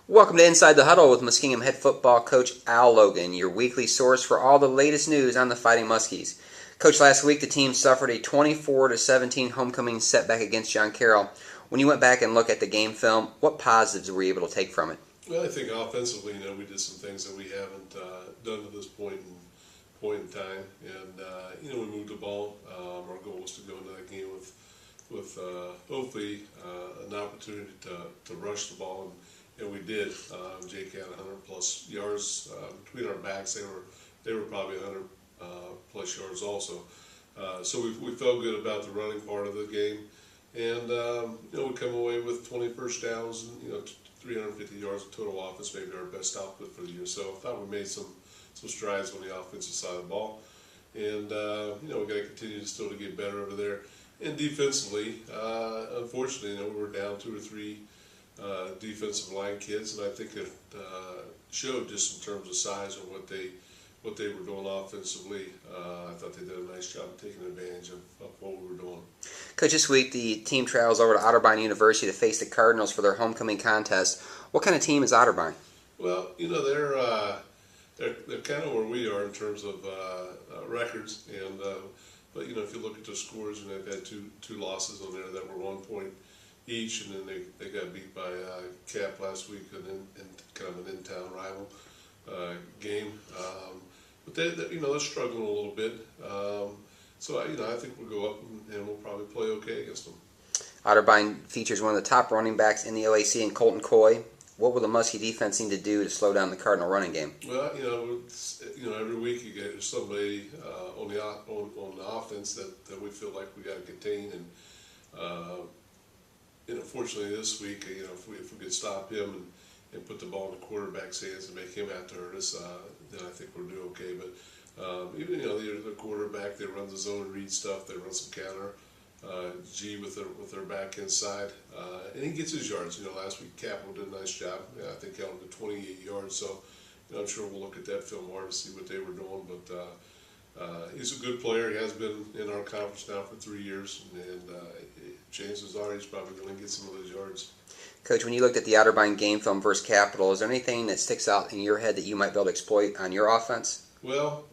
Welcome to Inside the Huddle with Muskingum head football coach Al Logan, your weekly source for all the latest news on the Fighting Muskies. Coach, last week the team suffered a 24-17 homecoming setback against John Carroll. When you went back and looked at the game film, what positives were you able to take from it? Well, I think offensively, we did some things that we haven't done to this point in time, and we moved the ball. Our goal was to go into that game with hopefully an opportunity to rush the ball, and we did. Jake had 100 plus yards between our backs. They were probably 100 plus yards also. So we felt good about the running part of the game, and we come away with 20 first downs and 350 yards of total offense, maybe our best output for the year. So I thought we made some strides on the offensive side of the ball, and we got to continue still to get better over there. And defensively, unfortunately, we were down 2 or 3 defensive line kids, and I think it showed just in terms of size and what they were doing offensively. I thought they did a nice job of taking advantage of what we were doing. Coach, this week the team travels over to Otterbein University to face the Cardinals for their homecoming contest. What kind of team is Otterbein? Well, they're kind of where we are in terms of records, and but if you look at their scores, and they've had two losses on there that were 1 point each, and then they got beat by Cap last week, and in kind of an in-town rival game. But they're struggling a little bit. So I think we'll go up and we'll probably play okay against them. Otterbein features one of the top running backs in the OAC in Colton Coy. What will the Muskie defense need to do to slow down the Cardinal running game? Well, every week you get somebody on the offense that we feel like we got to contain, and fortunately this week, if we could stop him and put the ball in the quarterback's hands and make him have to hurt us, then I think we'll do okay. But even the quarterback, they run the zone read stuff, they run some counter. G with their back inside, and he gets his yards. Last week Capital did a nice job. I think held him to 28 yards. So I'm sure we'll look at that film more to see what they were doing. But he's a good player. He has been in our conference now for 3 years, and chances are he's probably going to get some of those yards. Coach, when you looked at the Otterbein game film versus Capital, is there anything that sticks out in your head that you might be able to exploit on your offense? Well,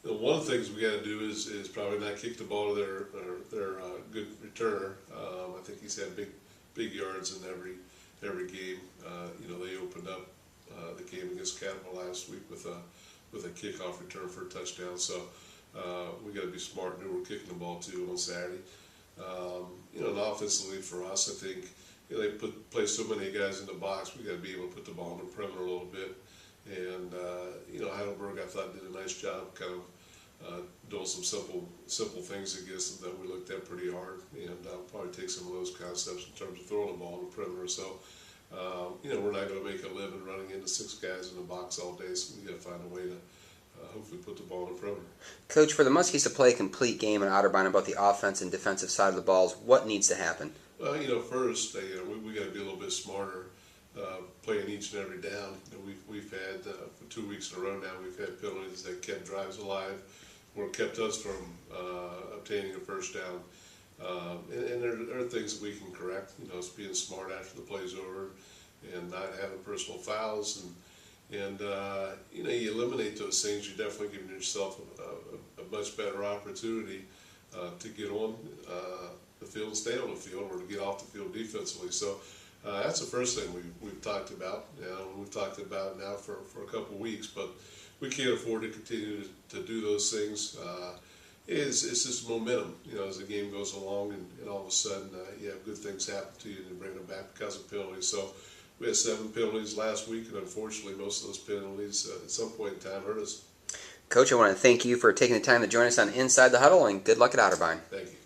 one of the things we got to do is probably not kick the ball to their good returner. I think he's had big yards in every game. They opened up the game against Capital last week with a kickoff return for a touchdown. So we got to be smart and we're kicking the ball too on Saturday. And offensively for us, I think they play so many guys in the box. We got to be able to put the ball in the perimeter a little bit. And Heidelberg, I thought, did a nice job kind of doing some simple things against them that we looked at pretty hard. And I'll probably take some of those concepts in terms of throwing the ball in the perimeter. So we're not going to make a living running into 6 guys in the box all day. So we got to find a way to hopefully put the ball in the perimeter. Coach, for the Muskies to play a complete game in Otterbein about the offense and defensive side of the balls, what needs to happen? Well, first, we got to be a little bit smarter playing each and every down. We've had for 2 weeks in a row now, we've had penalties that kept drives alive or kept us from obtaining a first down. And there are things that we can correct. It's being smart after the play's over and not having personal fouls, and you eliminate those things. You're definitely giving yourself a much better opportunity to get on the field and stay on the field, or to get off the field defensively. So that's the first thing we've talked about. We've talked about it now for a couple of weeks, but we can't afford to continue to do those things. It's just momentum, as the game goes along, and all of a sudden you have good things happen to you and you bring them back because of penalties. So we had 7 penalties last week, and unfortunately most of those penalties at some point in time hurt us. Coach, I want to thank you for taking the time to join us on Inside the Huddle, and good luck at Otterbein. Thank you.